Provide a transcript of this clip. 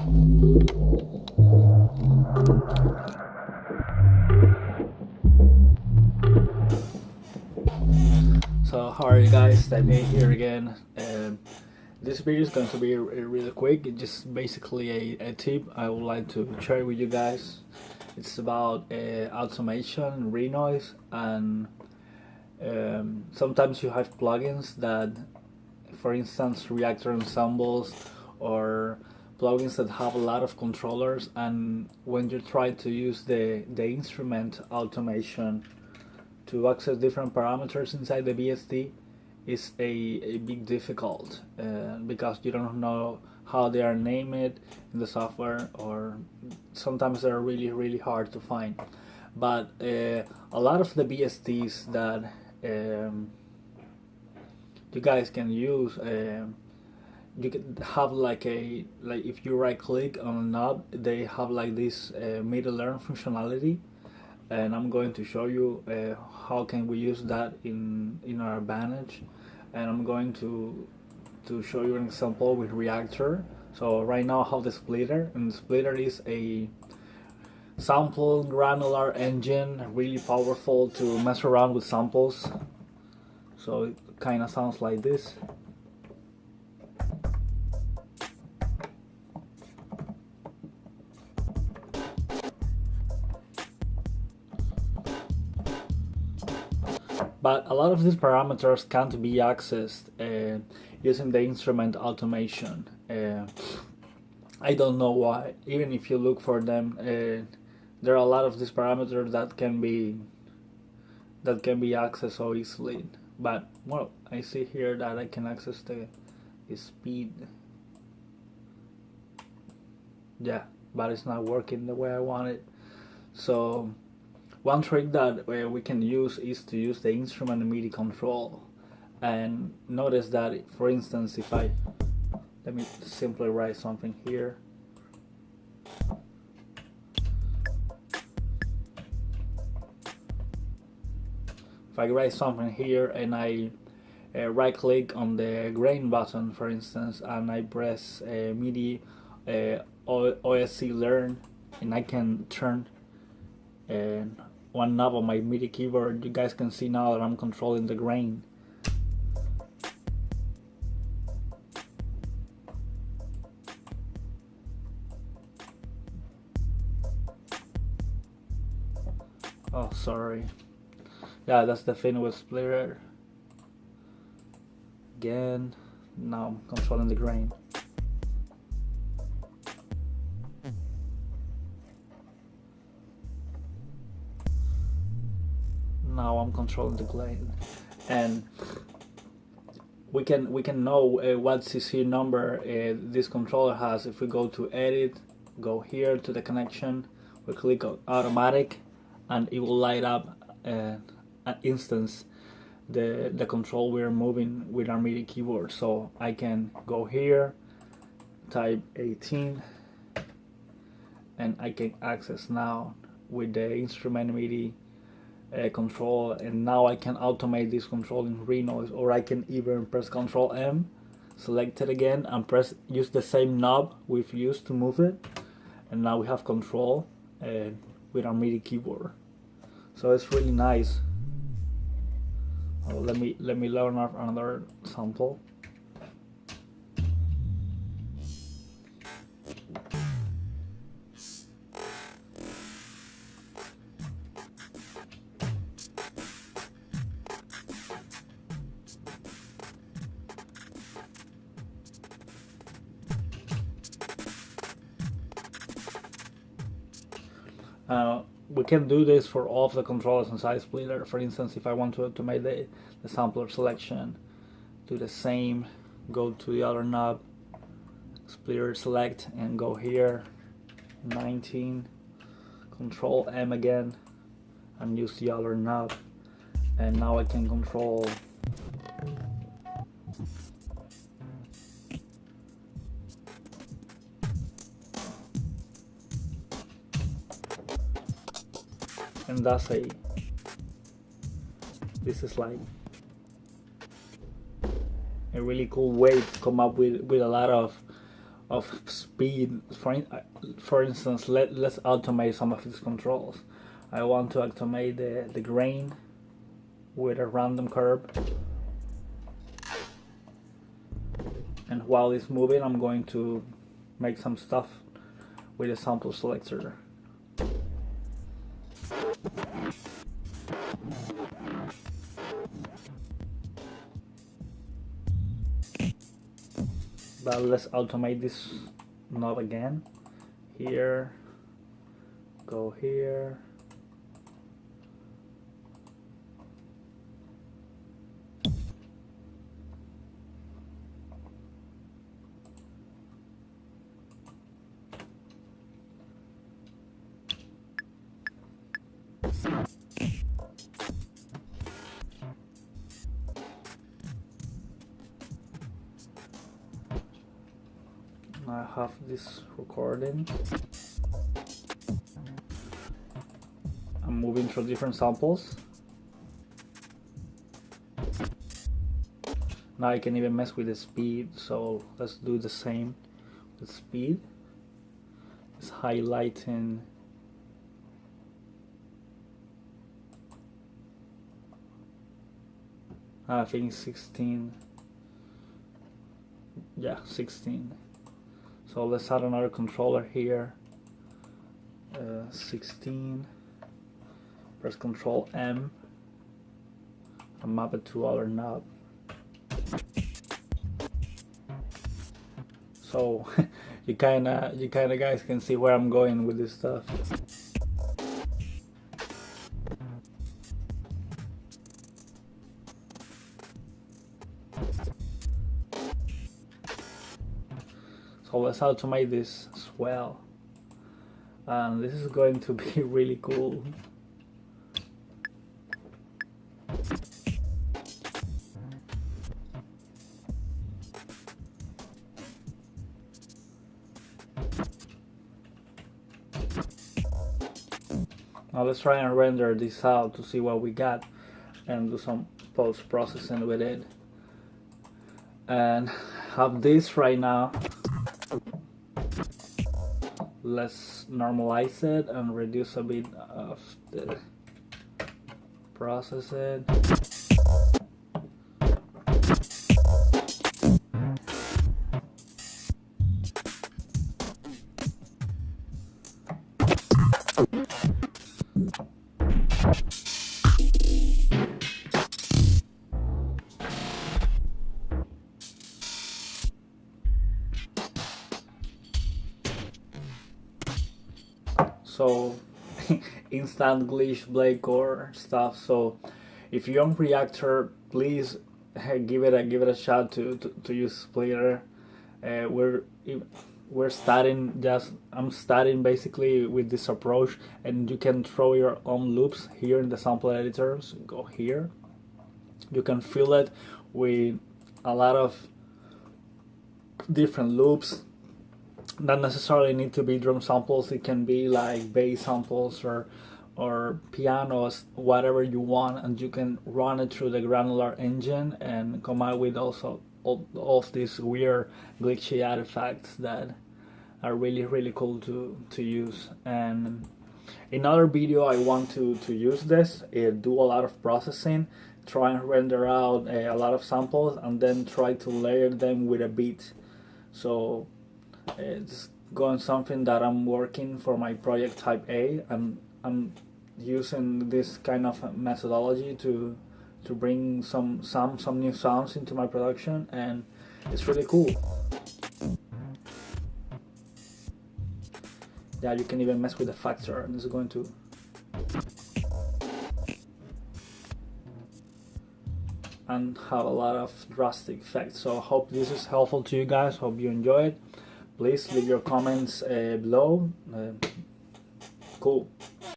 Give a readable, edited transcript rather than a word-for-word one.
So how are you guys? Daniel here again. This video is going to be really quick. It's just basically a tip I would like to share with you guys. It's about automation, Renoise, and sometimes you have plugins that, for instance, reactor ensembles or plugins that have a lot of controllers, and when you try to use the instrument automation to access different parameters inside the VST is a big difficult because you don't know how they are named in the software, or sometimes they're really hard to find. But a lot of the VSTs that you guys can use, you can have like if you right click on a knob, they have like this MIDI learn functionality, and I'm going to show you how can we use that in our advantage. And I'm going to show you an example with Reactor. So right now I have the splitter, and the splitter is a sample granular engine, really powerful to mess around with samples. So it kind of sounds like this. But a lot of these parameters can't be accessed using the instrument automation. I don't know why. Even if you look for them, there are a lot of these parameters that can be accessed so easily. But well, I see here that I can access the speed. Yeah, but it's not working the way I want it. So one trick that we can use is to use the instrument MIDI control. And notice that, for instance, if let me simply write something here. If I write something here and I right click on the grain button, for instance, and I press MIDI OSC learn, and I can turn one knob on my MIDI keyboard, you guys can see now that I'm controlling the grain. Oh, sorry. Yeah, that's the thing with splitter. Again, now I'm controlling the grain. Now I'm controlling the grain, and we can know what CC number this controller has if we go to edit, go here to the connection, we click on automatic, and it will light up an instance the control we're moving with our MIDI keyboard. So I can go here, type 18, and I can access now with the instrument MIDI control, and now I can automate this control in Renoise, or I can even press Ctrl M, select it again, and use the same knob we've used to move it, and now we have control with our MIDI keyboard. So it's really nice. Let me learn another sample. We can do this for all of the controllers inside Splitter. For instance, if I want to automate the sampler selection, do the same, go to the other knob, Splitter select, and go here, 19, Control M again, and use the other knob, and now I can control and this is like a really cool way to come up with a lot of of speed. For instance, let's automate some of these controls. I want to automate the grain with a random curve, and while it's moving I'm going to make some stuff with a sample selector. But let's automate this knob again. Here, go here. I have this recording. I'm moving through different samples. Now I can even mess with the speed, so let's do the same with speed. It's highlighting I think 16. Yeah, 16. So let's add another controller here. 16. Press Control M and map it to other knob. So you kinda guys can see where I'm going with this stuff. So let's automate this as well, and this is going to be really cool. Now let's try and render this out to see what we got and do some post-processing with it, and have this right now. Let's normalize it and reduce a bit of the processing. So instant glitch blade core stuff. So if you're on Reactor, please give it a shot to use Splitter. We're starting I'm starting basically with this approach, and you can throw your own loops here in the sample editor. So go here, you can fill it with a lot of different loops. Not necessarily need to be drum samples, it can be like bass samples or pianos, whatever you want, and you can run it through the granular engine and come out with also all of these weird glitchy artifacts that are really cool to use. And in another video I want to use this, do a lot of processing, try and render out a lot of samples, and then try to layer them with a beat. So it's going something that I'm working for my project Type A, and I'm using this kind of methodology to bring some new sounds into my production, and it's really cool. Yeah, you can even mess with the factor, and it's going to and have a lot of drastic effects. So I hope this is helpful to you guys. Hope you enjoy it. Please leave your comments below. Cool.